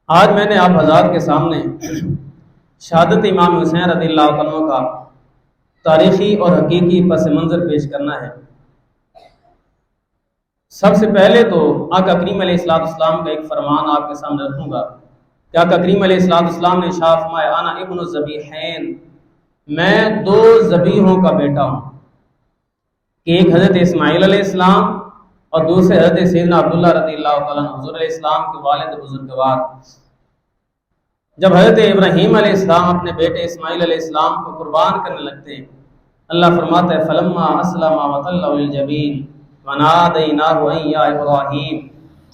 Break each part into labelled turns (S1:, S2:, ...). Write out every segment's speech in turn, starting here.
S1: آج میں نے آپ حضرات کے سامنے شہادت امام حسین رضی اللہ عنہ کا تاریخی اور حقیقی پس منظر پیش کرنا ہے۔ سب سے پہلے تو آقا کریم علیہ السلام کا ایک فرمان آپ کے سامنے رکھوں گا کہ آقا کریم علیہ السلام نے ارشاد فرمایا انا ابن الذبیحین، میں دو ذبیحوں کا بیٹا ہوں، کہ ایک حضرت اسماعیل علیہ السلام اور دوسرے حضرت سیدنا عبداللہ رضی اللہ تعالیٰ عنہ حضور علیہ السلام کے والد بزرگوار۔ جب حضرت ابراہیم علیہ السلام اپنے بیٹے اسماعیل علیہ السلام کو قربان کرنے لگتے ہیں، اللہ فرماتا ہے فلما اسلم وتلہ للجبین ونادیناہ ان یا ابراہیم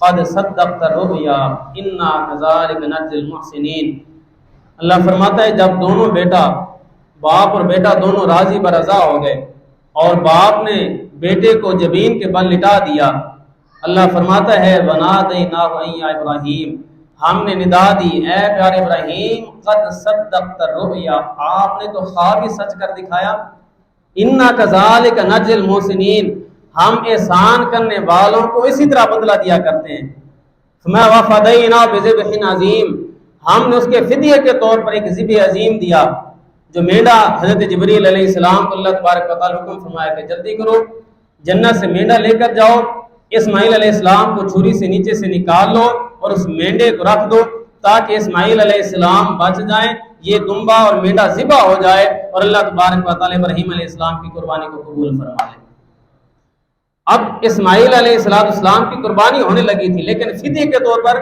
S1: قد صدقت الرؤیا انا کذالک نجزی المحسنین۔ اللہ فرماتا ہے جب دونوں باپ اور بیٹا دونوں راضی برضا ہو گئے اور باپ نے بیٹے کو جبین کے بل لٹا دیا، اللہ فرماتا ہے ونادیناہ ان یا ابراہیم، ہم نے ندا دی اے پیارے ابراہیم قد صدقت الرؤیا، آپ نے تو خواب ہی سچ کر دکھایا، انا کذالک نجزی المحسنین، ہم احسان کرنے والوں کو اسی طرح بدلہ دیا کرتے ہیں۔ فما وفدینا بذبح عظیم، ہم نے اس کے فدیے کے طور پر ایک ذبح عظیم دیا، جو مینڈا حضرت جبریل علیہ السلام کو اللہ تبارک و تعالیٰ حکم فرمایا کہ جلدی کرو جنت سے مینڈا لے کر جاؤ، اسماعیل علیہ السلام کو چھری سے نیچے سے نکال لو اور اس مینڈے کو رکھ دو تاکہ اسماعیل علیہ السلام بچ جائیں، یہ دمبا اور مینڈا ذبح ہو جائے اور اللہ تبارک و تعالیٰ ابراہیم علیہ السلام کی قربانی کو قبول فرما لے۔ اب اسماعیل علیہ السلام کی قربانی ہونے لگی تھی، لیکن فدیے کے طور پر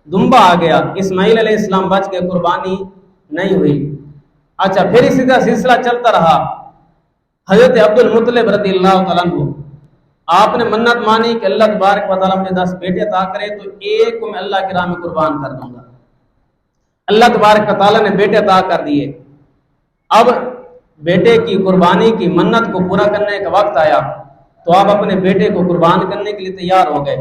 S1: دمبا آ گیا، اسماعیل علیہ السلام بچ کے قربانی نہیں ہوئی۔ اچھا، پھر اسی کا سلسلہ چلتا رہا۔ حضرت عبد المطلب رضی اللہ تعالیٰ عنہ، آپ نے منت مانی کہ اللہ تبارک و تعالیٰ مجھے 10 بیٹے عطا کرے تو ایک کو میں اللہ کی راہ میں قربان کر دوں گا۔ اللہ تبارک و تعالیٰ نے بیٹے عطا کر دیے۔ اب بیٹے کی قربانی کی منت کو پورا کرنے کا وقت آیا تو آپ اپنے بیٹے کو قربان کرنے کے لیے تیار ہو گئے۔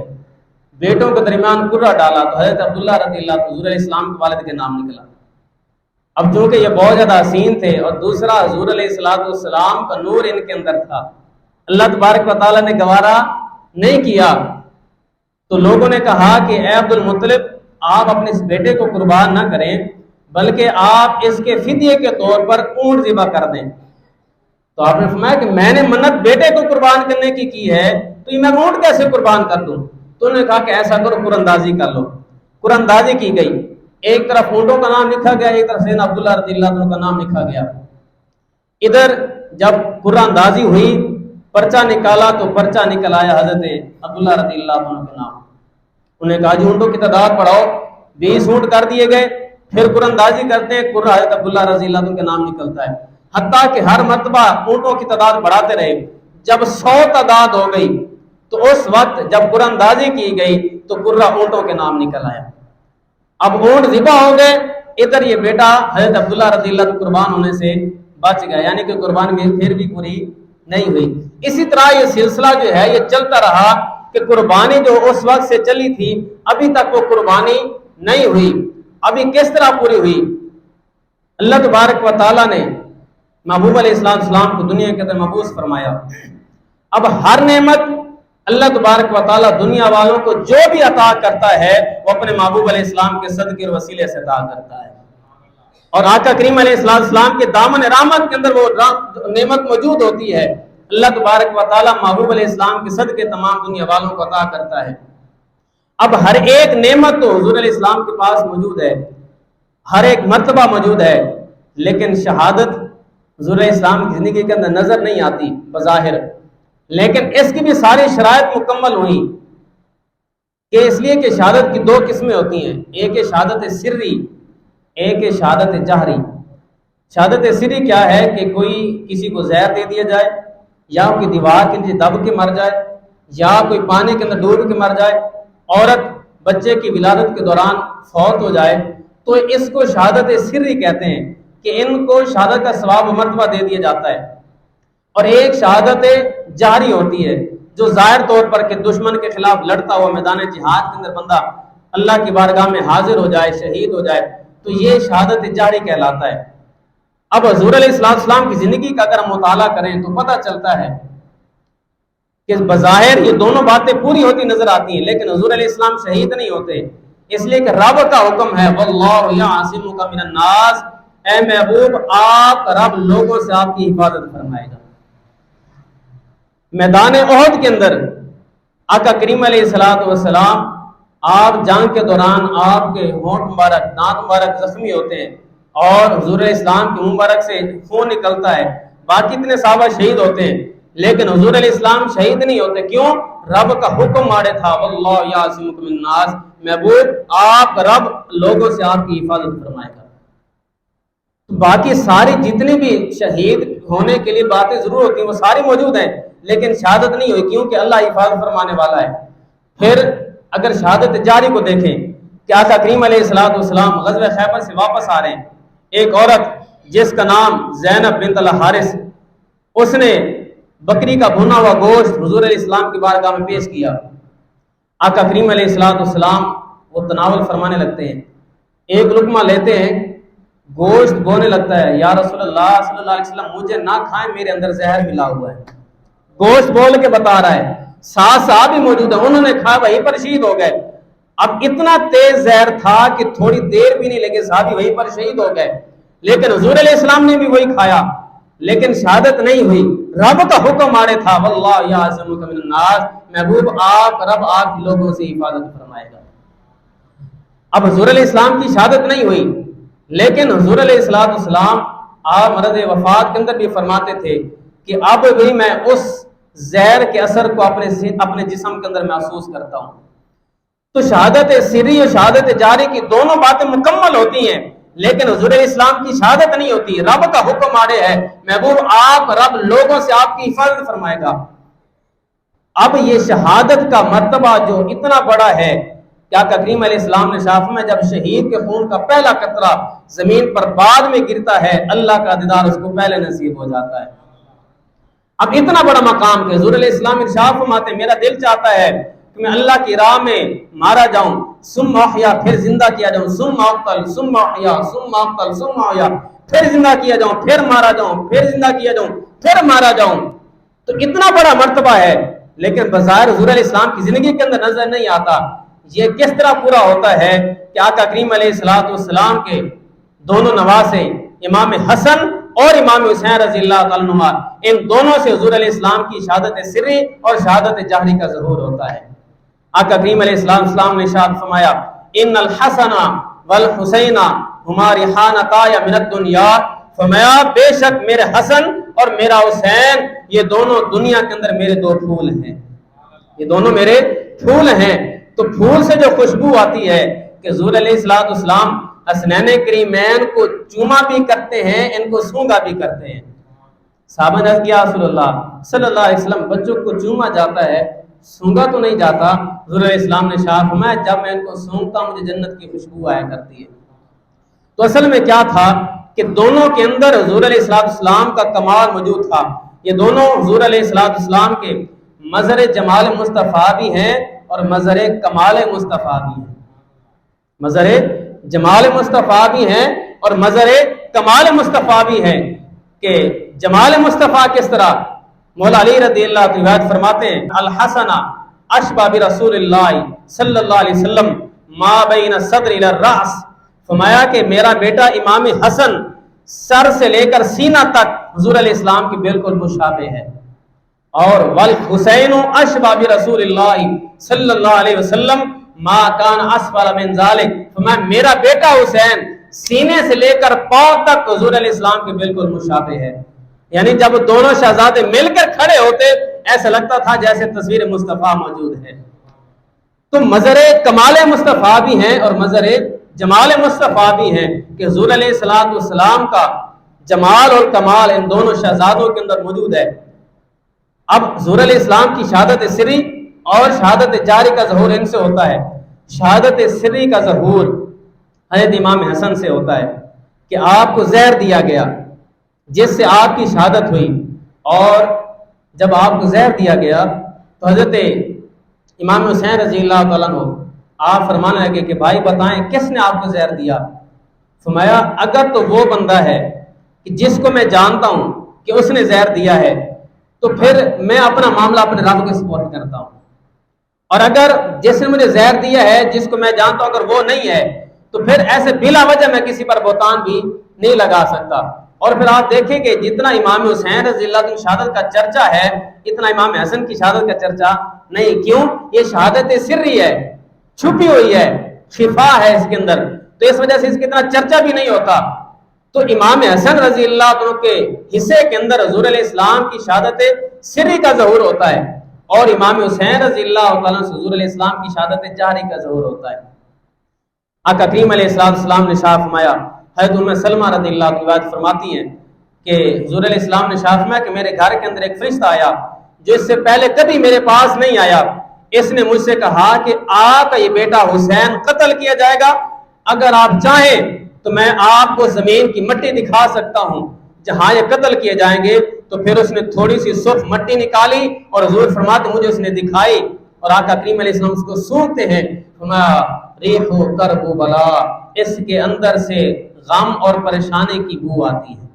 S1: بیٹوں کے درمیان قرہ ڈالا تو حضرت عبداللہ رضی اللہ عنہ حضور علیہ السلام کے والد کے نام نکلا۔ اب چونکہ یہ بہت زیادہ حسین تھے اور دوسرا حضور علیہ السلام کا نور ان کے اندر تھا، اللہ تبارک و تعالیٰ نے گوارا نہیں کیا تو لوگوں نے کہا کہ اے عبد المطلب، آپ اپنے اس بیٹے کو قربان نہ کریں بلکہ آپ اس کے فدیے کے طور پر اونٹ ذبح کر دیں۔ تو آپ نے فرمایا کہ میں نے منت بیٹے کو قربان کرنے کی ہے تو یہ میں اونٹ کیسے قربان کر دوں؟ تو انہوں نے کہا کہ ایسا کرو قرآن اندازی کر لو۔ قرآن اندازی کی گئی، ایک طرف اونٹوں کا نام لکھا گیا، ایک طرف سیدنا عبداللہ رضی اللہ عنہ کا نام لکھا گیا۔ ادھر جب قرآن اندازی ہوئی، پرچہ نکالا تو پرچہ نکل آیا حضرت عبداللہ رضی اللہ عنہ کے نام۔ انہیں کہا جی اونٹوں کی تعداد بڑھاؤ، 20 اونٹ کر دیے گئے۔ پھر قرآن اندازی کرتے ہیں، قرآن حضرت عبداللہ رضی اللہ عنہ کے نام نکلتا ہے، حتیٰ کہ ہر مرتبہ اونٹوں کی تعداد بڑھاتے رہے۔ جب 100 تعداد ہو گئی تو اس وقت جب قرآن اندازی کی گئی تو قرہ اونٹوں کے نام نکل آیا۔ اب اونٹ ذبح ہو گئے، ادھر یہ بیٹا حضرت عبداللہ رضی اللہ عنہ قربان ہونے سے بچ گیا، یعنی کہ قربانی پھر بھی پوری نہیں ہوئی۔ اسی طرح یہ سلسلہ جو ہے یہ چلتا رہا کہ قربانی جو اس وقت سے چلی تھی ابھی تک وہ قربانی نہیں ہوئی۔ ابھی کس طرح پوری ہوئی؟ اللہ تبارک و تعالیٰ نے محبوب علیہ السلام کو دنیا کے اندر مبعوث فرمایا۔ اب ہر نعمت اللہ تبارک و تعالیٰ دنیا والوں کو جو بھی عطا کرتا ہے وہ اپنے محبوب علیہ السلام کے صدقے اور وسیلے سے عطا کرتا ہے، اور آقا کریم علیہ السلام کے دامن رحمت کے اندر وہ نعمت موجود ہوتی ہے۔ اللہ تبارک و تعالیٰ محبوب علیہ السلام کے صدقے تمام دنیا والوں کو عطا کرتا ہے۔ اب ہر ایک نعمت تو حضور علیہ السلام کے پاس موجود ہے، ہر ایک مرتبہ موجود ہے، لیکن شہادت حضور علیہ السلام کی زندگی کے اندر نظر نہیں آتی بظاہر، لیکن اس کی بھی ساری شرائط مکمل ہوئی کہ اس لیے کہ شہادت کی 2 قسمیں ہوتی ہیں، ایک ہے شہادت سری، ایک ہے شہادت جہری۔ شہادت سری کیا ہے کہ کوئی کسی کو زہر دے دیا جائے، یا کوئی دیوار کے نیچے دب کے مر جائے، یا کوئی پانی کے اندر ڈوب کے مر جائے، عورت بچے کی ولادت کے دوران فوت ہو جائے، تو اس کو شہادت سری کہتے ہیں کہ ان کو شہادت کا ثواب و مرتبہ دے دیا جاتا ہے۔ اور ایک شہادت جہری ہوتی ہے جو ظاہر طور پر کہ دشمن کے خلاف لڑتا ہوا میدان جہاد کے اندر بندہ اللہ کی بارگاہ میں حاضر ہو جائے، شہید ہو جائے، تو یہ شہادت جہری کہلاتا ہے۔ اب حضور علیہ السلام کی زندگی کا اگر ہم مطالعہ کریں تو پتہ چلتا ہے کہ بظاہر یہ دونوں باتیں پوری ہوتی نظر آتی ہیں، لیکن حضور علیہ السلام شہید نہیں ہوتے، اس لیے کہ رب کا حکم ہے واللہ یعصمک من الناس، اے محبوب آپ رب لوگوں سے آپ کی حفاظت فرمائے گا۔ میدان احد کے اندر آقا کریم علیہ الصلوۃ والسلام آپ جنگ کے دوران آپ کے ہونٹ مبارک دانت مبارک زخمی ہوتے ہیں اور حضور اسلام کے منہ مبارک سے خون نکلتا ہے، باقی اتنے صحابہ شہید ہوتے ہیں لیکن حضور علیہ السلام شہید نہیں ہوتے، کیوں؟ رب کا حکم مارے تھا واللہ یعصمک من الناس، محبوب آپ رب لوگوں سے آپ کی حفاظت فرمائے گا۔ باقی ساری جتنی بھی شہید ہونے کے لیے باتیں ضرور ہوتی ہیں وہ ساری موجود ہیں، لیکن شہادت نہیں ہوئی کیونکہ اللہ حفاظت فرمانے والا ہے۔ پھر اگر شہادت جاری کو دیکھیں کہ آقا کریم علیہ الصلوۃ والسلام غزوہ خیبر سے واپس آ رہے ہیں، ایک عورت جس کا نام زینب بنت الحارث، اس نے بکری کا بھنا ہوا گوشت حضور علیہ السلام کی بارگاہ میں پیش کیا۔ آقا کریم علیہ الصلوۃ والسلام وہ تناول فرمانے لگتے ہیں، ایک لقمہ لیتے ہیں، گوشت بونے لگتا ہے، یا رسول اللہ صلی اللہ علیہ وسلم مجھے نہ کھائیں، میرے اندر زہر ملا ہوا ہے۔ گوشت بول کے بتا رہا ہے، ساتھ صحابی موجود ہیں، انہوں نے کھا وہیں پر شہید ہو گئے۔ اب اتنا تیز زہر تھا کہ تھوڑی دیر بھی نہیں لگے صحابی وہیں پر شہید ہو گئے، لیکن حضور علیہ السلام نے بھی وہی کھایا، لیکن شہادت نہیں ہوئی۔ رب کا حکم آڑے تھا واللہ یعصمک من الناس، محبوب آپ رب آپ لوگوں سے حفاظت فرمائے گا۔ اب حضور علیہ السلام کی شہادت نہیں ہوئی، لیکن حضور علیہ السلام آپ مرض وفات کے اندر بھی فرماتے تھے کہ اب بھی میں اس زہر کے اثر کو اپنے جسم کے اندر محسوس کرتا ہوں۔ تو شہادت سری اور شہادت جاری کی دونوں باتیں مکمل ہوتی ہیں، لیکن حضور علیہ السلام کی شہادت نہیں ہوتی۔ رب کا حکم آڑے ہے، محبوب آپ رب لوگوں سے آپ کی حفاظت فرمائے گا۔ اب یہ شہادت کا مرتبہ جو اتنا بڑا ہے، کیا کریم علیہ السلام نے شاف میں جب شہید کے خون کا پہلا قطرہ زمین پر بعد میں گرتا ہے، اللہ کا دیدار اس کو پہلے نصیب ہو جاتا ہے۔ اب اتنا بڑا مقام کہ حضور علیہ السلام ارشاد فرماتے ہیں، میرا دل چاہتا ہے کہ میں اللہ کی راہ میں مارا جاؤں، ثم احیا، پھر زندہ کیا جاؤں، ثم اقتل، ثم احیا، ثم اقتل، ثم احیا، پھر زندہ کیا جاؤں، پھر مارا جاؤں، پھر زندہ کیا جاؤں، پھر مارا جاؤں۔ تو اتنا بڑا مرتبہ ہے، لیکن بظاہر حضور علیہ السلام کی زندگی کے اندر نظر نہیں آتا۔ یہ کس طرح پورا ہوتا ہے کہ آقا کریم علیہ السلام کے دونوں نواسے امام حسن اور امام حسین رضی اللہ تعالیٰ عنہما، ان دونوں سے حضور علیہ السلام کی شہادت سری اور شہادت جہری کا ظہور ہوتا ہے۔ آقا کریم علیہ السلام نے ارشاد فرمایا، ان الحسن والحسین ہما ریحانتای من الدنیا، فرمایا بے شک میرے حسن اور میرا حسین یہ دونوں دنیا کے اندر میرے دو پھول ہیں، یہ دونوں میرے پھول ہیں۔ تو پھول سے جو خوشبو آتی ہے کہ حضور علیہ السلام حسنین کریمین کو چوما بھی کرتے ہیں، ان کو سونگا بھی کرتے ہیں۔ صحابہ نے کیا رسول اللہ صلی اللہ علیہ وسلم بچوں کو چوما جاتا ہے، سونگا تو نہیں جاتا؟ حضور علیہ السلام نے شاہ فرمایا جب میں ان کو سونگتا ہوں مجھے جنت کی خوشبو آیا کرتی ہے۔ تو اصل میں کیا تھا کہ دونوں کے اندر حضور علیہ السلام کا کمال موجود تھا۔ یہ دونوں حضور علیہ السلام کے مظہر جمال مصطفیٰ بھی ہیں اور مظہر کمال مصطفیٰ بھی ہیں، مظہر جمال مصطفیٰ بھی ہیں اور مظہر کمال مصطفیٰ بھی ہیں۔ کہ جمال مصطفیٰ کس طرح؟ مولا علی رضی اللہ عنہ فرماتے ہیں، الحسن اشبہ برسول اللہ صلی اللہ علیہ وسلم ما بین صدر الی الراس، فرمایا کہ میرا بیٹا امام حسن سر سے لے کر سینہ تک حضور علیہ السلام کی بالکل مشابہ ہے، اور والحسین اشبہ برسول اللہ صلی اللہ علیہ وسلم ما کان اسفل من ذلک، فرمایا میرا بیٹا حسین سینے سے لے کر پاؤں تک حضور علیہ السلام کے بالکل مشابہ ہے۔ یعنی جب دونوں شہزادے مل کر کھڑے ہوتے ایسا لگتا تھا جیسے تصویر مصطفیٰ موجود ہے۔ تو مظہر کمال مصطفیٰ بھی ہیں اور مظہر جمال مصطفیٰ بھی ہیں کہ حضور علیہ السلام کا جمال اور کمال ان دونوں شہزادوں کے اندر موجود ہے۔ اب حضور علیہ السلام کی شہادت سری اور شہادت جاری کا ظہور ان سے ہوتا ہے۔ شہادت سری کا ظہور حضرت امام حسن سے ہوتا ہے کہ آپ کو زہر دیا گیا جس سے آپ کی شہادت ہوئی، اور جب آپ کو زہر دیا گیا تو حضرت امام حسین رضی اللہ تعالیٰ عنہ آپ فرمانے لگے کہ بھائی بتائیں کس نے آپ کو زہر دیا؟ فرمایا اگر تو وہ بندہ ہے کہ جس کو میں جانتا ہوں کہ اس نے زہر دیا ہے تو پھر میں اپنا معاملہ اپنے رب کے سپورٹ کرتا ہوں، اور اگر جس نے مجھے زہر دیا ہے جس کو میں جانتا ہوں اگر وہ نہیں ہے تو پھر ایسے بلا وجہ میں کسی پر بہتان بھی نہیں لگا سکتا۔ اور پھر آپ دیکھیں کہ جتنا امام حسین رضی اللہ عنہ کی شہادت کا چرچا ہے اتنا امام حسن کی شہادت کا چرچا نہیں۔ کیوں؟ یہ شہادت سری ہے، چھپی ہوئی ہے، خفا ہے اس کے اندر، تو اس وجہ سے اس کی اتنا چرچا بھی نہیں ہوتا۔ تو امام حسن رضی اللہ عنہ کے حصے کے اندر حضور علیہ السلام کی شہادت سری کا ظہور ہوتا ہے، اور امام حسین رضی اللہ تعالیٰ سے حضور علیہ السلام کی شہادت جہری کا ظہور ہوتا ہے۔ آقا کریم علیہ السلام نے شاہ فرمایا، حضرت ام سلمہ رضی اللہ عنہ روایت فرماتی ہیں کہ حضور علیہ السلام نے شاہ فرمایا کہ میرے گھر کے اندر ایک فرشتہ آیا جو اس سے پہلے کبھی میرے پاس نہیں آیا۔ اس نے مجھ سے کہا کہ آپ کا یہ بیٹا حسین قتل کیا جائے گا، اگر آپ چاہیں تو میں آپ کو زمین کی مٹی دکھا سکتا ہوں جہاں یہ قتل کیے جائیں گے۔ تو پھر اس نے تھوڑی سی سرخ مٹی نکالی اور حضور فرماتے مجھے اس نے دکھائی، اور آقا کریم علیہ السلام اس کو سونگتے ہیں، فرمایا ریح و کرب و بلا، اس کے اندر سے غم اور پریشانی کی بو آتی ہے۔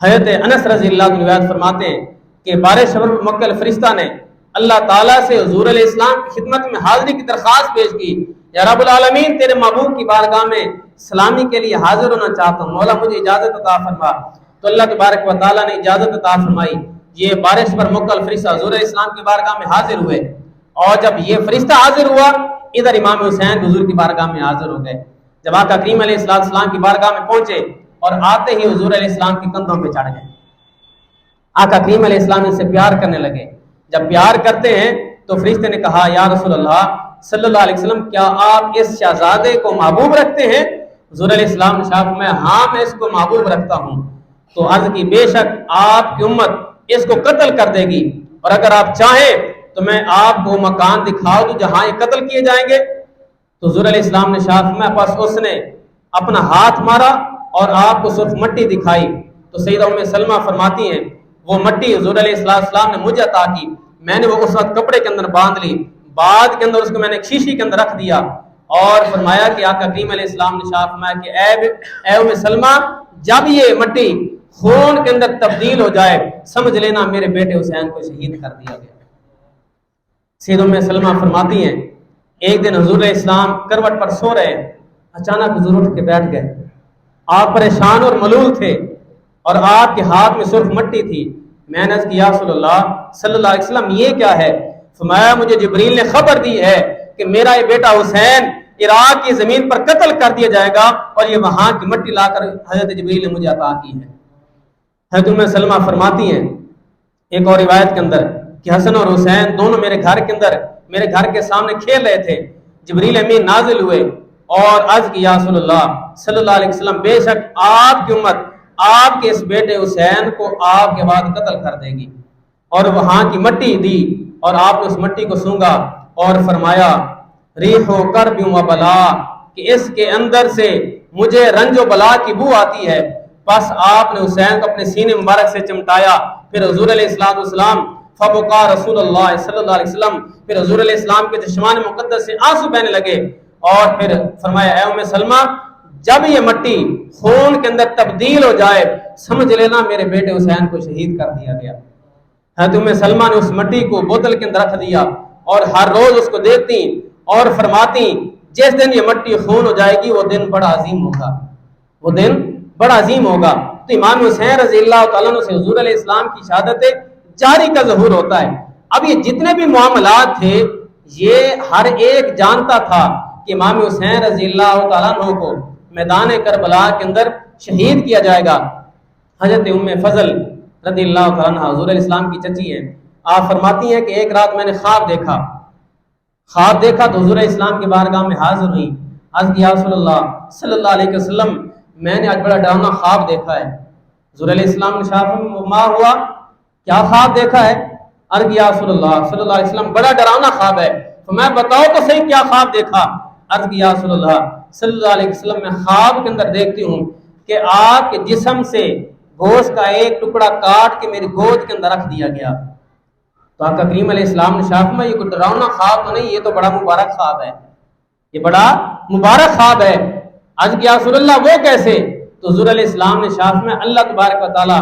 S1: حضرت انس رضی اللہ عنہ روایت فرماتے ہیں کہ بارش شبر مکل فرشتہ نے اللہ تعالیٰ سے حضور علیہ السلام کی خدمت میں حاضری کی درخواست پیش کی، یا رب العالمین تیرے محبوب کی بارگاہ میں سلامی کے لیے حاضر ہونا چاہتا ہوں، مولا مجھے اجازت عطا فرما۔ تو اللہ تبارک و تعالیٰ نے اجازت عطا فرمائی۔ یہ بارش پر مکل فرشتہ حضور علیہ السلام کی بارگاہ میں حاضر ہوئے، اور جب یہ فرشتہ حاضر ہوا ادھر امام حسین حضور کی بارگاہ میں حاضر ہو گئے۔ جب آقا کریم علیہ السلام کی بارگاہ میں پہنچے اور آتے ہی حضور علیہ السلام کی کندھوں پہ چڑھ گئے، آقا کریم علیہ السلام ان سے پیار کرنے لگے۔ جب پیار کرتے ہیں تو فرشتے نے کہا یا رسول اللہ صلی اللہ علیہ وسلم کیا آپ اس شہزادے کو محبوب رکھتے ہیں؟ حضور علیہ السلام نے شاہ میں ہاں میں اس کو محبوب رکھتا ہوں۔ تو عرض کی بے شک آپ کی امت اس کو قتل کر دے گی، اور اگر آپ چاہیں تو میں آپ کو مکان دکھا دوں جہاں یہ قتل کیے جائیں گے۔ تو حضور علیہ السلام نے شاہ میں پاس اس نے اپنا ہاتھ مارا اور آپ کو صرف مٹی دکھائی۔ تو سیدہ ام سلمہ فرماتی ہیں وہ مٹی حضور علیہ السلام نے مجھے عطا کی، میں نے وہ اس وقت کپڑے کے اندر باندھ لی، بعد کے اندر اس کو میں نے ایک شیشی کے اندر رکھ دیا، اور فرمایا کہ آقا کریم علیہ السلام نے شاہ فرمایا کہ اے ام سلمہ جب یہ مٹی خون کے اندر تبدیل ہو جائے سمجھ لینا میرے بیٹے حسین کو شہید کر دیا گیا۔ سیدہ ام سلمہ فرماتی ہیں ایک دن حضور علیہ السلام کروٹ پر سو رہے، اچانک حضور اٹھ کے بیٹھ گئے، آپ پریشان اور ملول تھے اور آپ کے ہاتھ میں سرخ مٹی تھی۔ میں نے کہا یا رسول اللہ صلی اللہ علیہ وسلم یہ کیا ہے؟ فرمایا مجھے جبریل نے خبر دی ہے کہ میرا یہ بیٹا حسین عراق کی زمین پر قتل کر دیا جائے گا، اور یہ وہاں کی مٹی لا کر حضرت جبریل نے مجھے عطا کی ہے۔ حضرت ام سلمہ فرماتی ہیں ایک اور روایت کے اندر کہ حسن اور حسین دونوں میرے گھر کے اندر میرے گھر کے سامنے کھیل رہے تھے، جبریل امین نازل ہوئے اور عرض کی یا رسول اللہ صلی اللہ علیہ وسلم بے شک آپ کی امت آپ کے اس بیٹے حسین کو آپ کے بعد قتل کر دے گی، اور وہاں کی مٹی دی اور آپ نے اس مٹی کو سونگا اور فرمایا ریح و کرب و بلا، کہ اس کے اندر سے مجھے رنج و بلا کی بو آتی ہے۔ بس آپ نے حسین کو اپنے سینے مبارک سے چمٹایا، پھر حضور علیہ السلام فبقا رسول اللہ صلی اللہ علیہ وسلم، پھر حضور علیہ السلام کے چشمان مقدس سے آنسو بہنے لگے، اور پھر فرمایا اے ام سلمہ جب یہ مٹی خون کے اندر تبدیل ہو جائے سمجھ لینا میرے بیٹے حسین کو شہید کر دیا گیا۔ حضرت ام سلمہ نے اس مٹی کو بوتل کے اندر رکھ دیا اور ہر روز اس کو دیکھتی اور فرماتی جس دن یہ مٹی خون ہو جائے گی وہ دن بڑا عظیم ہوگا، وہ دن بڑا عظیم ہوگا۔ تو امام حسین رضی اللہ تعالیٰ عنہ سے حضور علیہ السلام کی شہادت جاری کا ظہور ہوتا ہے۔ اب یہ جتنے بھی معاملات تھے یہ ہر ایک جانتا تھا کہ امام حسین رضی اللہ تعالیٰ عنہ کو میدان کربلا کے اندر شہید کیا جائے گا۔ حضرت ام فضل رضی اللہ تعالیٰ عنہ حضور علیہ السلام کی چچی ہیں، آپ فرماتی ہیں کہ ایک رات میں نے خواب دیکھا تو حضور علیہ السلام کے بارگاہ میں حاضر ہوئی، عرض کیا یا رسول اللہ صلی اللہ علیہ وسلم میں نے آج بڑا ڈراؤنا خواب دیکھا ہے۔ حضور علیہ السلام نے شاف ما ہوا کیا خواب دیکھا ہے؟ عرض کیا یا رسول اللہ صلی اللہ علیہ وسلم بڑا ڈراؤنا خواب ہے، تو میں بتاؤ تو صحیح کیا خواب دیکھا؟ عرض کیا یا رسول اللہ صلی اللہ علیہ وسلم میں خواب کے اندر دیکھتی ہوں کہ آپ کے جسم سے گوشت کا ایک ٹکڑا کاٹ کے میری گود کے اندر رکھ دیا گیا۔ تو آقا کریم علیہ السلام نے شاف میں یہ کوئی ڈراؤنا خواب تو نہیں، یہ تو بڑا مبارک خواب ہے، یہ بڑا مبارک خواب ہے۔ عرض کیا رسول اللہ وہ کیسے؟ تو حضور علیہ السلام نے شاف میں اللہ تبارک و تعالیٰ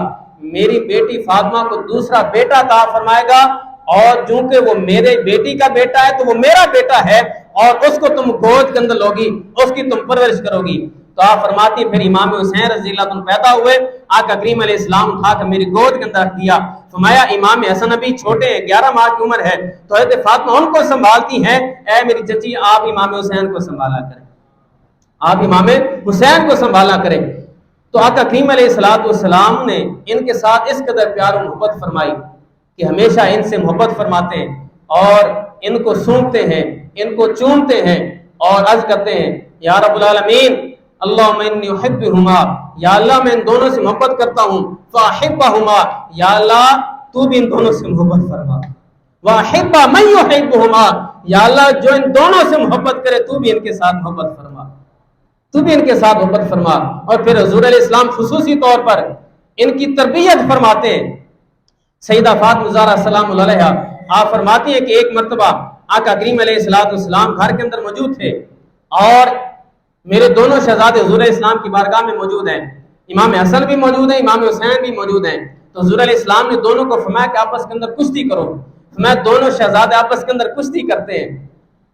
S1: میری بیٹی فاطمہ کو دوسرا بیٹا عطا فرمائے گا، اور چونکہ وہ میرے بیٹی کا بیٹا ہے تو وہ میرا بیٹا ہے اور اس کو تم گود کے اندر لوگی، اس کی تم پرورش کرو گی۔ تو آپ فرماتی پھر امام حسین رضی اللہ عنہ پیدا ہوئے، آقا کریم علیہ السلام اٹھا کر میری گود کے اندر رکھ دیا۔ فرمایا امام حسن ابھی چھوٹے ہیں، 11 ماہ کی عمر ہے، تو حضرت فاطمہ ان کو سنبھالتی ہیں، اے میری چچی آپ امام حسین کو سنبھالا کریں، آپ امام حسین کو سنبھالا کریں۔ تو آقا کریم علیہ السلام نے ان کے ساتھ اس قدر پیار و محبت فرمائی کہ ہمیشہ ان سے محبت فرماتے ہیں اور ان کو سونپتے ہیں، ان کو چومتے ہیں اور عرض کرتے ہیں یا رب العالمین اللہم انی احبہما، یا اللہ میں ان دونوں سے محبت کرتا ہوں، فاحبہما، یا اللہ تو بھی ان دونوں سے محبت فرما، واحب من یحبہما، یا اللہ جو ان دونوں سے محبت کرے تو بھی ان کے ساتھ محبت فرما، تو بھی ان کے ساتھ محبت فرما۔ اور پھر حضور علیہ السلام خصوصی طور پر ان کی تربیت فرماتے ہیں۔ سیدہ فاطمہ زہرا سلام اللہ علیہا آپ فرماتی ہیں کہ ایک مرتبہ آقا کریم علیہ السلام گھر کے اندر موجود تھے اور میرے دونوں شہزادے حضور علیہ السلام کی بارگاہ میں موجود ہیں، امام حسن بھی موجود ہیں، امام حسین بھی موجود ہیں۔ تو حضور علیہ السلام نے دونوں کو فرمایا کہ آپس کے اندر کشتی کرو۔ فرمایا دونوں شہزادے آپس کے اندر کشتی کرتے ہیں۔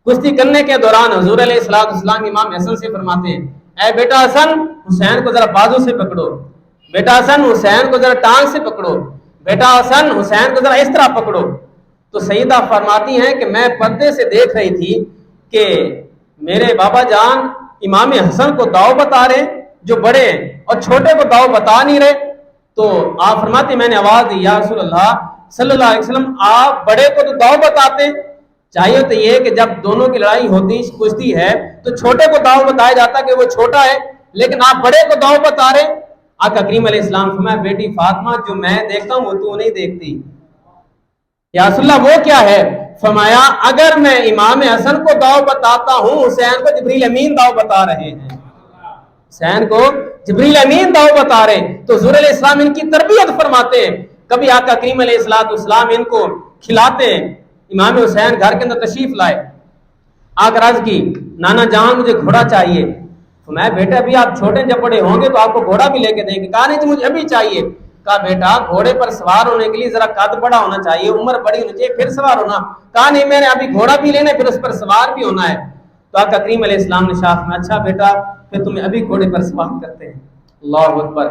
S1: کشتی کرنے کے دوران حضور علیہ السلام امام حسن سے فرماتے ہیں اے بیٹا حسن حسین کو ذرا بازو سے پکڑو، بیٹا حسن حسین کو ذرا ٹانگ سے پکڑو، بیٹا حسن حسین کو ذرا اس طرح پکڑو۔ تو سیدہ فرماتی ہیں کہ میں پردے سے دیکھ رہی تھی کہ میرے بابا جان امام حسن کو داؤ بتا رہے جو بڑے ہیں اور چھوٹے کو داؤ بتا نہیں رہے۔ تو آپ فرماتی میں نے آواز دی یا رسول اللہ صلی اللہ علیہ وسلم آپ بڑے کو تو داؤ بتاتے، چاہیے تو یہ کہ جب دونوں کی لڑائی ہوتی کشتی ہے تو چھوٹے کو داؤ بتایا جاتا کہ وہ چھوٹا ہے، لیکن آپ بڑے کو داؤ بتا رہے۔ آقا کریم علیہ السلام فرمایا بیٹی فاطمہ جو میں دیکھتا ہوں وہ تو نہیں دیکھتی۔ یا رسول اللہ وہ کیا ہے؟ فرمایا اگر میں امام حسن کو داؤ بتاتا ہوں حسین کو جبریل امین داؤ بتا رہے ہیں، حسین کو جبریل امین داؤ بتا رہے ہیں۔ تو حضور علیہ السلام ان کی تربیت فرماتے ہیں۔ کبھی آقا کریم علیہ السلام ان کو کھلاتے ہیں۔ امام حسین گھر کے اندر تشریف لائے، آ کر عرض کی نانا جان مجھے گھوڑا چاہیے۔ فرمایا بیٹا ابھی آپ چھوٹے جب بڑے ہوں گے تو آپ کو گھوڑا بھی لے کے دیں گے۔ کہا نہیں مجھے ابھی چاہیے۔ کہا بیٹا گھوڑے پر سوار ہونے کے لیے ذرا قد بڑا ہونا چاہیے، عمر بڑی ہونی چاہیے پھر سوار ہونا۔ کہا نہیں میں نے ابھی گھوڑا بھی لینا پھر اس پر سوار بھی ہونا ہے۔ تو آقا کریم علیہ السلام نے شاف میں اچھا بیٹا پھر تمہیں ابھی گھوڑے پر سوار کرتے ہیں۔ اللہ اکبر۔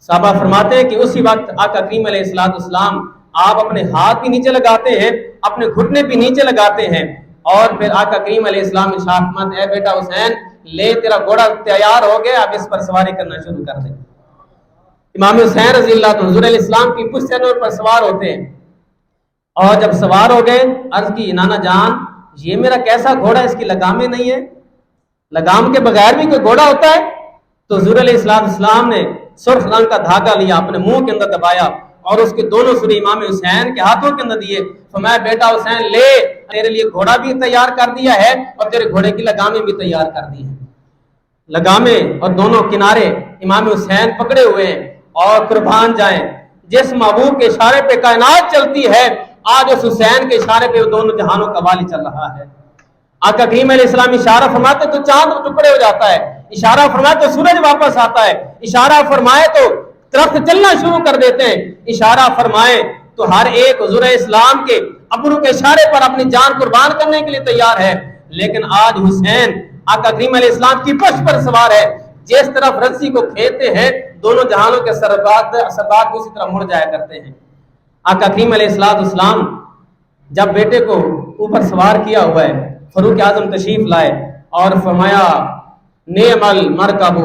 S1: صحابہ فرماتے ہیں کہ اسی وقت آقا کریم علیہ السلام آپ اپنے ہاتھ بھی نیچے لگاتے ہیں، اپنے گھٹنے بھی نیچے لگاتے ہیں اور پھر آقا کریم علیہ السلام نے شاف اے بیٹا حسین لے تیرا گھوڑا تیار ہو گیا اب اس پر سواری کرنا شروع کر دے۔ امام حسین رضی اللہ عنہ حضور علیہ السلام کی پشت پر سوار ہوتے ہیں اور جب سوار ہو گئے عرض کی نانا جان یہ میرا کیسا گھوڑا اس کی لگامیں نہیں ہے، لگام کے بغیر بھی کوئی گھوڑا ہوتا ہے؟ تو حضور علیہ السلام نے سرخ رنگ کا دھاگا لیا اپنے منہ کے اندر دبایا اور اس کے دونوں سرے امام حسین کے ہاتھوں کے اندر دیے۔ فرمایا بیٹا حسین لے تیرے لیے گھوڑا بھی تیار کر دیا ہے اور تیرے گھوڑے کی لگامیں بھی تیار کر دی ہیں۔ لگامیں اور دونوں کنارے امام حسین پکڑے ہوئے ہیں اور قربان جائیں جس محبوب کے اشارے پہ کائنات چلتی ہے آج اس حسین کے اشارے پہ وہ دونوں جہانوں کا والی چل رہا ہے۔ آقا کریم علیہ السلام اشارہ فرماتے تو چاند ٹکڑے ہو جاتا ہے، اشارہ فرمائے تو سورج واپس آتا ہے، اشارہ فرمائے تو درخت چلنا شروع کر دیتے ہیں، اشارہ فرمائے تو ہر ایک حضور اسلام کے ابرو کے اشارے پر اپنی جان قربان کرنے کے لیے تیار ہے۔ لیکن آج حسین آقا کریم علیہ السلام کی پشت پر سوار ہے، جس طرف رسی کو کھیتے ہیں دونوں جہانوں کے سربراہ اسی طرح مڑ جایا کرتے ہیں۔ آقا کریم علیہ السلام جب بیٹے کو اوپر سوار کیا ہوا ہے فاروق اعظم تشریف لائے اور فرمایا نعم المرکب،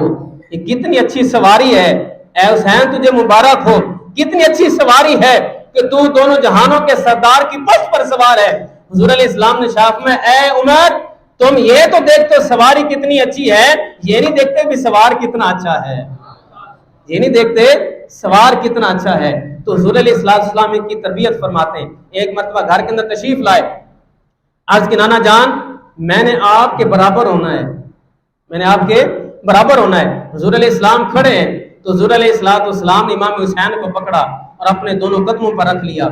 S1: یہ کتنی اچھی سواری ہے اے حسین تجھے مبارک ہو، کتنی اچھی سواری ہے کہ تو دونوں جہانوں کے سردار کی پشت پر سوار ہے۔ حضور علیہ السلام نے شاف میں اے عمر تم یہ تو دیکھتے سواری کتنی اچھی ہے، یہ نہیں دیکھتے بھی سوار کتنا اچھا ہے، یہ نہیں دیکھتے سوار کتنا اچھا ہے۔ تو حضور علیہ السلام ان کی تربیت فرماتے ہیں۔ ایک مرتبہ گھر کے اندر تشریف لائے، عرض کی نانا جان میں نے آپ کے برابر ہونا ہے، میں نے آپ کے برابر ہونا ہے۔ حضور علیہ السلام کھڑے ہیں تو حضور علیہ السلام نے امام حسین کو پکڑا اور اپنے دونوں قدموں پر رکھ لیا۔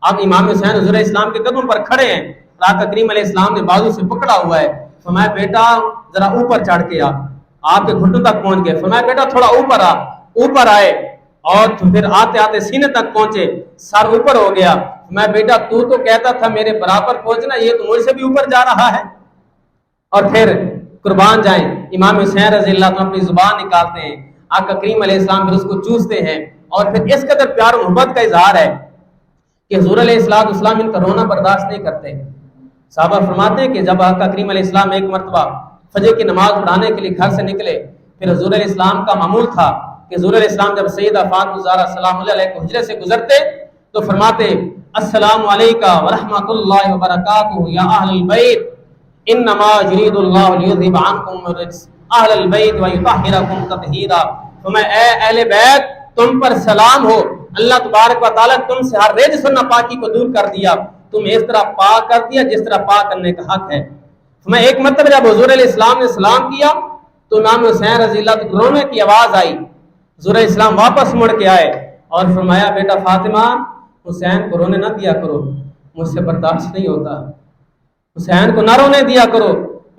S1: اب امام حسین حضور علیہ السلام کے قدموں پر کھڑے ہیں، آقا کریم علیہ السلام نے بازو سے پکڑا ہوا ہے۔ فرمایا بیٹا ذرا اوپر چڑھ کے آ، آپ کے گھٹنوں تک پہنچ گئے۔ فرمایا بیٹا تھوڑا اوپر آ، اوپر آئے اور پھر آتے آتے سینے تک پہنچے، سر اوپر ہو گیا۔ میں بیٹا تو کہتا تھا میرے برابر پہنچنا، یہ تو مجھ سے بھی اوپر جا رہا ہے۔ اور پھر قربان جائیں امام حسین رضی اللہ عنہ اپنی زبان نکالتے ہیں، آقا کریم علیہ السلام پھر اس کو چوستے ہیں، اور پھر اس قدر پیار و محبت کا اظہار ہے کہ حضور علیہ السلام ان کا رونا برداشت نہیں کرتے۔ صحابہ فرماتے ہیں کہ جب آقا کریم علیہ السلام ایک مرتبہ فجر کی نماز پڑھانے کے لیے گھر سے نکلے، پھر حضور علیہ السلام کا معمول تھا کہ حضور علیہ السلام جب سیدہ فاطمہ الزہرا سلام اللہ علیہ کو حجرے سے گزرتے تو فرماتے السلام علیکم ورحمۃ اللہ وبرکاتہ یا اہل البیت انما یرید اللہ لیذھب عنکم الرجس اہل البیت ویطہرکم تطہیرا۔ فرمایا اے اہل بیت تم پر سلام ہو، اللہ تبارک و تعالیٰ تم سے ہر رجس و ناپاکی کو دور کر دیا، تم اس طرح پاک کر دیا جس طرح پاک کرنے کا حق ہے۔ فرمایا ایک مرتبہ جب حضور علیہ السلام نے سلام کیا تو امام حسین رضی اللہ عنہ رونے کی آواز آئی، حضور علیہ السلام واپس مڑ کے آئے اور فرمایا بیٹا فاطمہ حسین کو رونے نہ دیا کرو، مجھ سے برداشت نہیں ہوتا، حسین کو نہ رونے دیا کرو،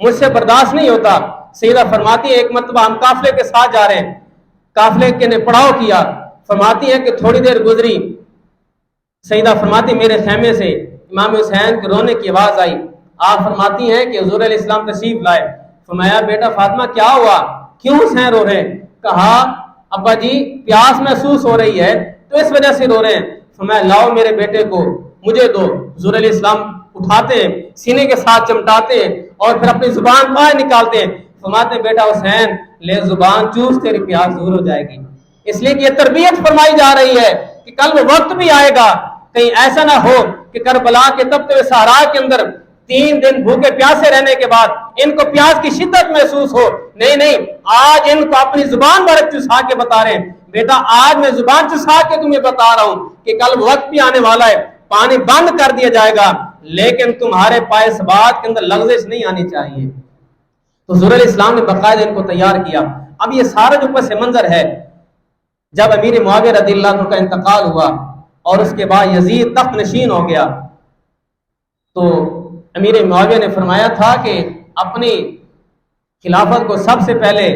S1: مجھ سے برداشت نہیں ہوتا۔ سیدہ فرماتی ہے ایک مرتبہ ہم قافلے کے ساتھ جا رہے ہیں، قافلے کے نے پڑاؤ کیا، فرماتی ہے کہ تھوڑی دیر گزری، سیدہ فرماتی میرے خیمے سے امام حسین کے رونے کی آواز آئی، آپ فرماتی ہیں کہ حضور علیہ السلام تشریف لائے، فرمایا بیٹا فاطمہ کیا ہوا، کیوں حسین رو رہے ہیں؟ کہا ابا جی پیاس محسوس ہو رہی ہے تو اس وجہ سے رو رہے ہیں۔ فرمایا لاؤ میرے بیٹے کو مجھے دو، حضور علیہ السلام اٹھاتے ہیں سینے کے ساتھ چمٹاتے ہیں اور پھر اپنی زبان باہر نکالتے ہیں، فرماتے ہیں بیٹا حسین لے زبان چوس تیری پیاس دور ہو جائے گی۔ اس لیے کہ یہ تربیت فرمائی جا رہی ہے کہ کل وہ وقت بھی آئے گا، کہیں ایسا نہ ہو کہ کربلا کے تپتے ہوئے صحرا کے اندر 3 دن بھوکے پیاسے رہنے کے بعد ان کو پیاس کی شدت محسوس ہو، نہیں آج ان کو اپنی زبان بھر چسا کے بتا رہے ہیں بیٹا آج میں زبان چسا کے تمہیں بتا رہا ہوں کہ کل وقت بھی آنے والا ہے، پانی بند کر دیا جائے گا لیکن تمہارے پائے ثبات کے اندر لغزش نہیں آنی چاہیے۔ تو حضور علیہ السلام نے باقاعدہ ان کو تیار کیا۔ اب یہ سارا جو پس منظر ہے جب امیر معاویہ رضی اللہ عنہ کا انتقال ہوا اور اس کے بعد یزید تخت نشین ہو گیا تو امیر معاویہ نے فرمایا تھا کہ اپنی خلافت کو سب سے پہلے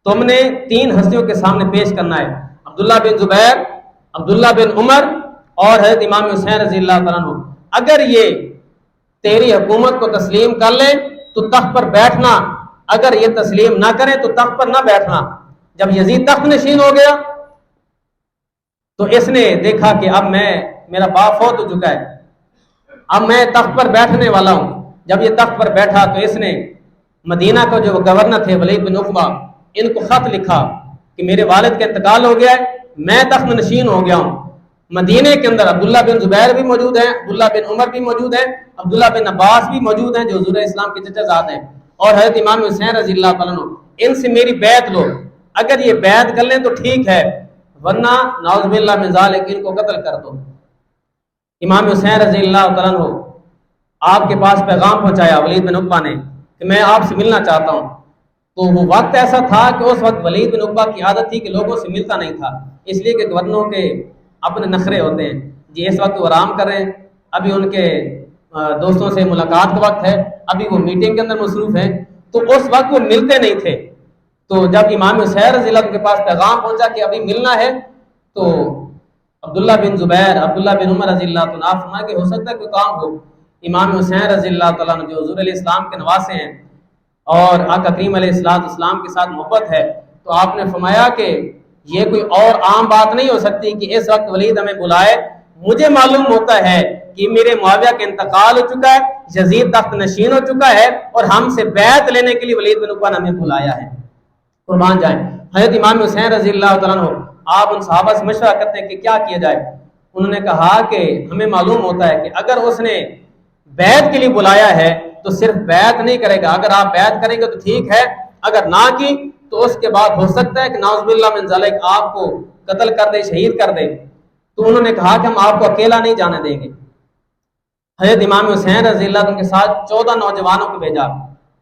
S1: تم نے 3 ہستیوں کے سامنے پیش کرنا ہے، عبداللہ بن زبیر، عبداللہ بن عمر اور حضرت امام حسین رضی اللہ تعالیٰ عنہ، اگر یہ تیری حکومت کو تسلیم کر لیں تو تخت پر بیٹھنا، اگر یہ تسلیم نہ کریں تو تخت پر نہ بیٹھنا۔ جب یزید تخت نشین ہو گیا تو اس نے دیکھا کہ اب میرا باپ فوت ہو چکا ہے، اب میں تخت پر بیٹھنے والا ہوں۔ جب یہ تخت پر بیٹھا تو اس نے مدینہ کا جو گورنر تھے ولید بن عقبہ ان کو خط لکھا کہ میرے والد کا انتقال ہو گیا ہے، میں تخت نشین ہو گیا ہوں۔ مدینے کے اندر عبداللہ بن زبیر بھی موجود ہیں، عبداللہ بن عمر بھی موجود ہیں، عبداللہ بن عباس بھی موجود ہیں جو حضور اسلام کے چچا زاد ہیں، اور حضرت امام حسین رضی اللہ تعالیٰ عنہ، ان سے میری بیعت لو، اگر یہ بیعت کر لیں تو ٹھیک ہے ورنہ نعوذ باللہ من ذالک ان کو قتل کر دو۔ امام حسین رضی اللہ تعالیٰ عنہ آپ کے پاس پیغام پہنچایا ولید بن عقبہ نے کہ میں آپ سے ملنا چاہتا ہوں۔ تو وہ وقت ایسا تھا کہ اس وقت ولید بن عقبہ کی عادت تھی کہ لوگوں سے ملتا نہیں تھا، اس لیے کہ گورنروں کے اپنے نخرے ہوتے ہیں، جی اس وقت وہ آرام کر رہے ہیں، ابھی ان کے دوستوں سے ملاقات کا وقت ہے، ابھی وہ میٹنگ کے اندر مصروف ہیں، تو اس وقت وہ ملتے نہیں تھے۔ تو جب امام حسین رضی اللہ عنہ کے پاس پیغام پہنچا کہ ابھی ملنا ہے تو عبداللہ بن زبیر، عبداللہ بن عمر رضی اللہ عنہ فرمایا کہ ہو سکتا ہے کوئی کام ہو۔ امام حسین رضی اللہ تعالیٰ عنہ جو حضور علیہ السلام کے نواسے ہیں اور آقا کریم علیہ السلام کے ساتھ محبت ہے، تو آپ نے فرمایا کہ یہ کوئی اور عام بات نہیں ہو سکتی کہ اس وقت ولید ہمیں بلائے، مجھے معلوم ہوتا ہے کہ میرے معاویہ کا انتقال ہو چکا ہے، یزید تخت نشین ہو چکا ہے اور ہم سے بیعت لینے کے لیے ولید بن عقبہ نے ہمیں بلایا ہے۔ قربان جائیں حضرت امام حسین رضی اللہ تعالیٰ عنہ آپ ان صحابہ سے مشورہ کرتے ہیں کہ کیا کیا جائے۔ انہوں نے کہا کہ ہمیں معلوم ہوتا ہے کہ اگر اس نے بیعت کے لیے بلایا ہے تو صرف بیعت نہیں کرے گا، اگر آپ بیعت کریں گے تو ٹھیک ہے، اگر نہ کی تو اس کے بعد ہو سکتا ہے کہ نعوذ باللہ من ذالک آپ کو قتل کر دے، شہید کر دے۔ تو انہوں نے کہا کہ ہم آپ کو اکیلا نہیں جانے دیں گے۔ حضرت امام حسین رضی اللہ عنہ کے ساتھ 14 نوجوانوں کو بھیجا،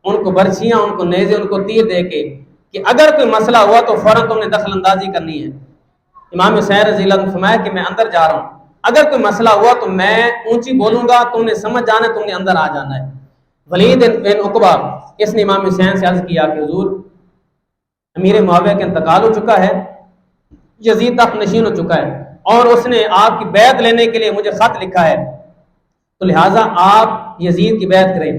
S1: ان کو برچیاں، ان کو نیزے، ان کو تیر دے کے کہ اگر کوئی مسئلہ ہوا تو فوراً تم نے دخل اندازی کرنی ہے۔ امام حسین رضی اللہ عنہ فرمایا کہ میں اندر جا رہا ہوں، اگر کوئی مسئلہ ہوا تو میں اونچی بولوں گا، تم نے سمجھ جانا ہے، تم نے اندر آ جانا ہے۔ ولید بن عقبہ اس نے امام حسین سے عرض کیا کہ حضور امیر معاویہ کا انتقال ہو چکا ہے، یزید تخت نشین ہو چکا ہے اور اس نے آپ کی بیعت لینے کے لیے مجھے خط لکھا ہے، تو لہٰذا آپ یزید کی بیعت کریں۔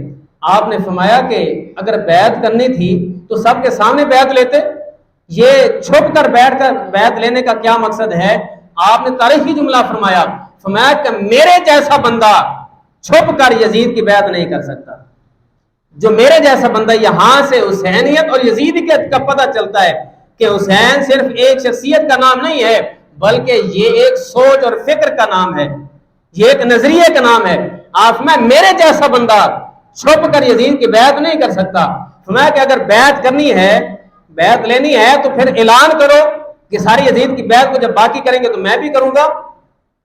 S1: آپ نے فرمایا کہ اگر بیعت کرنی تھی تو سب کے سامنے بیعت لیتے، یہ چھپ کر بیعت لینے کا کیا مقصد ہے؟ آپ نے تاریخی جملہ فرمایا کہ میرے جیسا بندہ چھپ کر یزید کی بیعت نہیں کر سکتا۔ جو میرے جیسا بندہ، یہاں سے حسینیت اور یزیدیت کا پتہ چلتا ہے کہ حسین صرف ایک شخصیت کا نام نہیں ہے، بلکہ یہ ایک سوچ اور فکر کا نام ہے، یہ ایک نظریے کا نام ہے۔ آپ میں میرے جیسا بندہ چھپ کر یزید کی بیعت نہیں کر سکتا۔ فرمایا کہ اگر بیعت کرنی ہے، بیعت لینی ہے تو پھر اعلان کرو کہ ساری یزید کی بیعت کو جب باقی کریں گے تو میں بھی کروں گا۔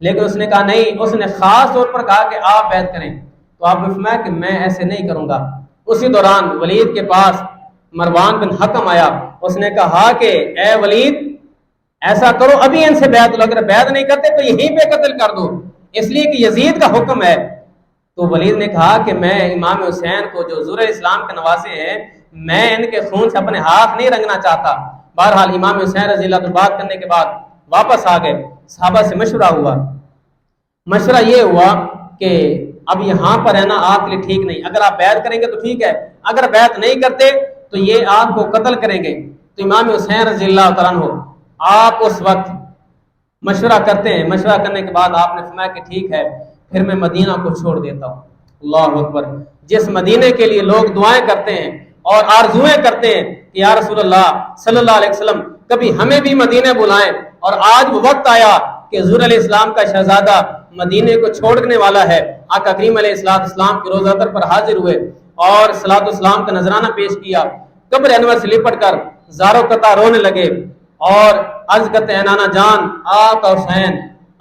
S1: لیکن اس نے کہا نہیں، اس نے خاص طور پر کہا کہ آپ بیعت کریں، تو آپ نے فرمایا کہ میں ایسے نہیں کروں گا۔ اسی دوران ولید کے پاس مروان بن حکم آیا، اس نے کہا کہ اے ولید ایسا کرو، ابھی ان سے بیعت لو، اگر بیعت نہیں کرتے تو یہیں پہ قتل کر دو، اس لیے کہ یزید کا حکم ہے۔ تو ولید نے کہا کہ میں امام حسین کو جو ظہور اسلام کے نواسے ہیں، میں ان کے خون سے اپنے ہاتھ نہیں رنگنا چاہتا۔ بہرحال امام حسین رضی اللہ عنہ بات کرنے کے بعد واپس آ گئے، صحابہ سے مشورہ ہوا، مشورہ یہ ہوا کہ اب یہاں پر رہنا آپ کے لیے ٹھیک نہیں، اگر آپ بیعت کریں گے تو ٹھیک ہے، اگر بیعت نہیں کرتے تو یہ آپ کو قتل کریں گے۔ تو امام حسین رضی اللہ تعالیٰ عنہ آپ اس وقت مشورہ کرتے ہیں، مشورہ کرنے کے بعد آپ نے فرمایا کہ ٹھیک ہے، پھر میں مدینہ کو چھوڑ دیتا ہوں۔ اللہ اکبر! جس مدینے کے لیے لوگ دعائیں کرتے ہیں اور آرزویں کرتے ہیں کہ یا رسول اللہ صلی اللہ علیہ وسلم کبھی ہمیں بھی مدینے بلائیں، اور آج وہ وقت آیا کہ حضور علیہ السلام کا شہزادہ مدینے کو چھوڑنے والا ہے۔ آقا کریم علیہ السلام کے روضہ طر پر حاضر ہوئے اور صلاۃ والسلام کا نذرانہ پیش کیا، قبر انور سے لپٹ کر زاروں قطع رونے لگے اور عرض کرتے ہیں نانا جان آقا حسین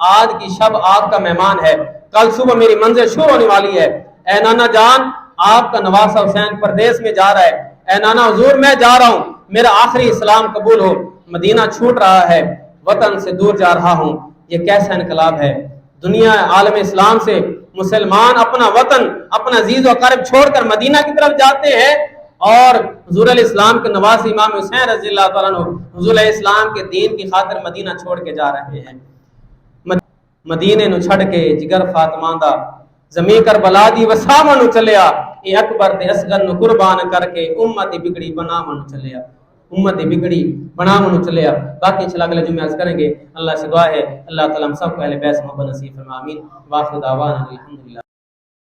S1: آج کی شب آپ کا مہمان ہے، کل صبح میری منزل شروع ہونے والی ہے، اے نانا جان آپ کا نواسہ حسین پردیس میں جا رہا ہے، اے نانا حضور میں جا رہا ہوں، میرا آخری اسلام قبول ہو، مدینہ چھوٹ رہا ہے، وطن سے دور جا رہا ہوں۔ یہ کیسا انقلاب ہے! دنیا عالم اسلام سے مسلمان اپنا وطن، اپنا عزیز و اقارب چھوڑ کر مدینہ کی طرف جاتے ہیں، اور حضور علیہ السلام کے نواز امام حسین رضی اللہ تعالیٰ عنہ حضور علیہ السلام کے دین کی خاطر مدینہ چھوڑ کے جا رہے ہیں۔ مدینے نو چھڑ کے جگر فاطمہ دا زمین کربلا دی وساواں نو چلیا، اے اکبر تے اصغر نو قربان کر کے امت بگڑی بناون نو چلیا، امت بگڑی بناون نو چلیا۔ باقی انشاءاللہ اگلے جمعے عرض کریں گے۔ اللہ سے دعا ہے اللہ تعالیٰ ہم سب کو اہل بیت محبت نصیب فرمائے، آمین۔ واخر دعوانا الحمدللہ۔